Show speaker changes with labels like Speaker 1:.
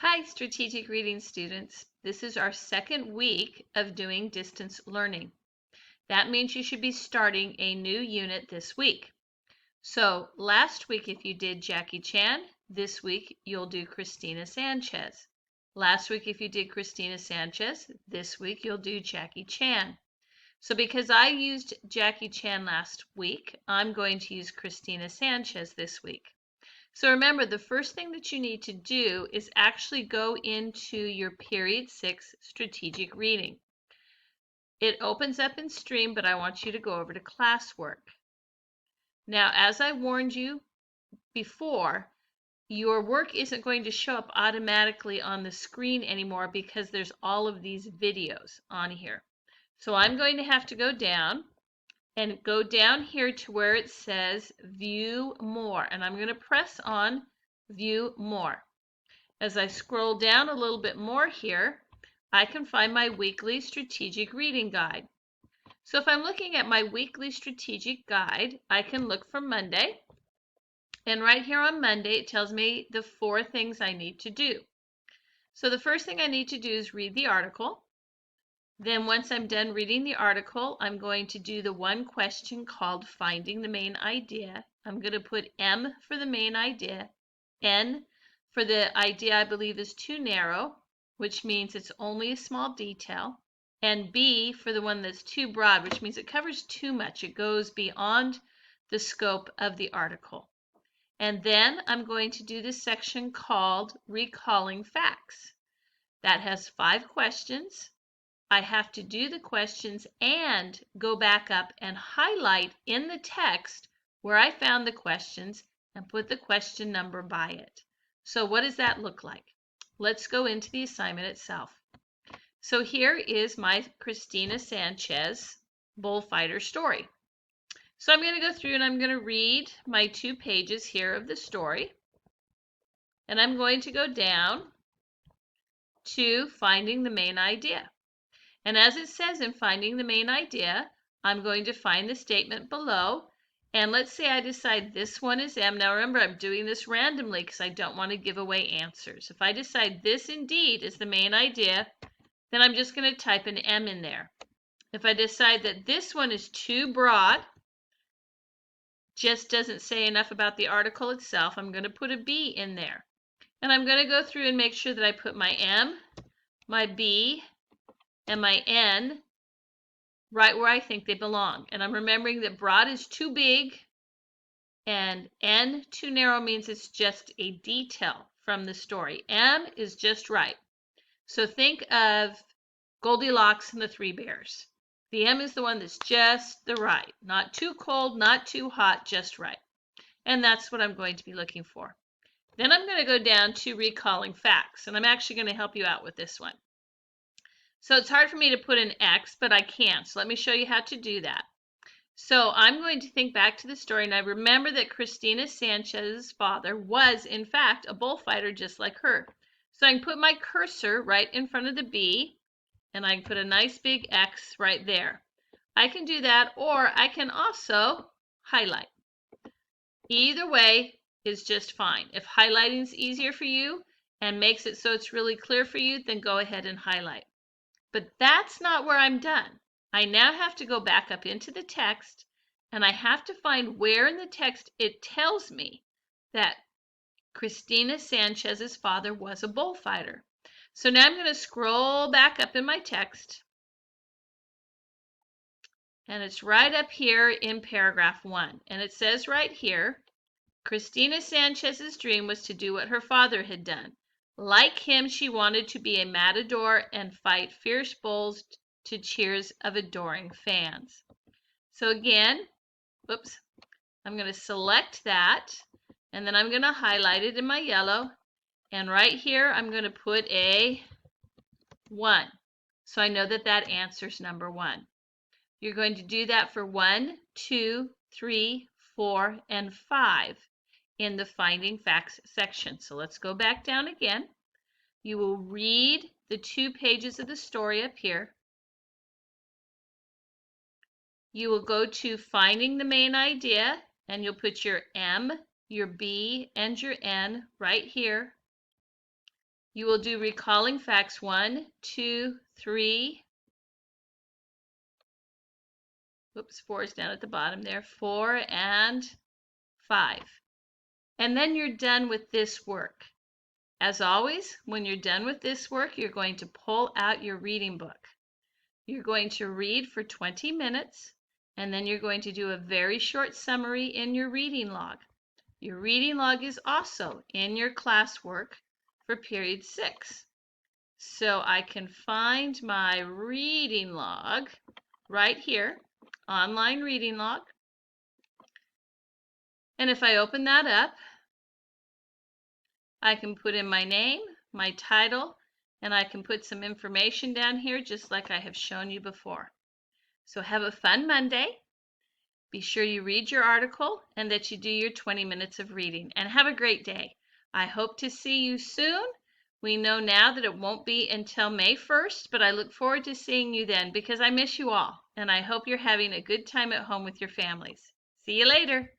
Speaker 1: Hi, strategic reading students. This is our second week of doing distance learning. That means you should be starting a new unit this week. So last week, if you did Jackie Chan, this week you'll do Christina Sanchez. Last week, if you did Christina Sanchez, this week you'll do Jackie Chan. So because I used Jackie Chan last week, I'm going to use Christina Sanchez this week. So remember, the first thing that you need to do is actually go into your Period 6 strategic reading. It opens up in Stream, but I want you to go over to classwork. Now, as I warned you before, your work isn't going to show up automatically on the screen anymore because there's all of these videos on here. So I'm going to have to go down and go down here to where it says View More, and I'm going to press on View More. As I scroll down a little bit more here, I can find my weekly strategic reading guide. So if I'm looking at my weekly strategic guide, I can look for Monday. And right here on Monday, it tells me the 4 things I need to do. So the first thing I need to do is read the article. Then once I'm done reading the article, I'm going to do the one question called Finding the Main Idea. I'm going to put M for the main idea, N for the idea I believe is too narrow, which means it's only a small detail, and B for the one that's too broad, which means it covers too much. It goes beyond the scope of the article. And then I'm going to do this section called Recalling Facts. That has 5 questions. I have to do the questions and go back up and highlight in the text where I found the questions and put the question number by it. So what does that look like? Let's go into the assignment itself. So here is my Christina Sanchez bullfighter story. So I'm going to go through and I'm going to read my 2 pages here of the story. And I'm going to go down to Finding the Main Idea. And as it says in Finding the Main Idea, I'm going to find the statement below. And let's say I decide this one is M. Now remember, I'm doing this randomly because I don't want to give away answers. If I decide this indeed is the main idea, then I'm just going to type an M in there. If I decide that this one is too broad, just doesn't say enough about the article itself, I'm going to put a B in there. And I'm going to go through and make sure that I put my M, my B, and my N right where I think they belong. And I'm remembering that broad is too big and N too narrow means it's just a detail from the story. M is just right. So think of Goldilocks and the 3 Bears. The M is the one that's just the right. Not too cold, not too hot, just right. And that's what I'm going to be looking for. Then I'm going to go down to Recalling Facts. And I'm actually going to help you out with this one. So it's hard for me to put an X, but I can. So let me show you how to do that. So I'm going to think back to the story, and I remember that Christina Sanchez's father was, in fact, a bullfighter just like her. So I can put my cursor right in front of the B, and I can put a nice big X right there. I can do that, or I can also highlight. Either way is just fine. If highlighting is easier for you and makes it so it's really clear for you, then go ahead and highlight. But that's not where I'm done. I now have to go back up into the text, and I have to find where in the text it tells me that Christina Sanchez's father was a bullfighter. So now I'm going to scroll back up in my text, and it's right up here in paragraph 1. And it says right here, Christina Sanchez's dream was to do what her father had done. Like him, she wanted to be a matador and fight fierce bulls to cheers of adoring fans. So again, whoops, I'm going to select that, and then I'm going to highlight it in my yellow, and right here I'm going to put a 1. So I know that that answers number 1. You're going to do that for 1, 2, 3, 4, and 5 in the Finding Facts section. So let's go back down again. You will read the 2 pages of the story up here. You will go to Finding the Main Idea, and you'll put your M, your B, and your N right here. You will do recalling facts 1, 2, 3. Whoops, 4 is down at the bottom there. 4 and 5. And then you're done with this work. As always, when you're done with this work, you're going to pull out your reading book. You're going to read for 20 minutes, and then you're going to do a very short summary in your reading log. Your reading log is also in your classwork for period 6. So I can find my reading log right here, online reading log. And if I open that up, I can put in my name, my title, and I can put some information down here just like I have shown you before. So have a fun Monday. Be sure you read your article and that you do your 20 minutes of reading. And have a great day. I hope to see you soon. We know now that it won't be until May 1st, but I look forward to seeing you then because I miss you all. And I hope you're having a good time at home with your families. See you later.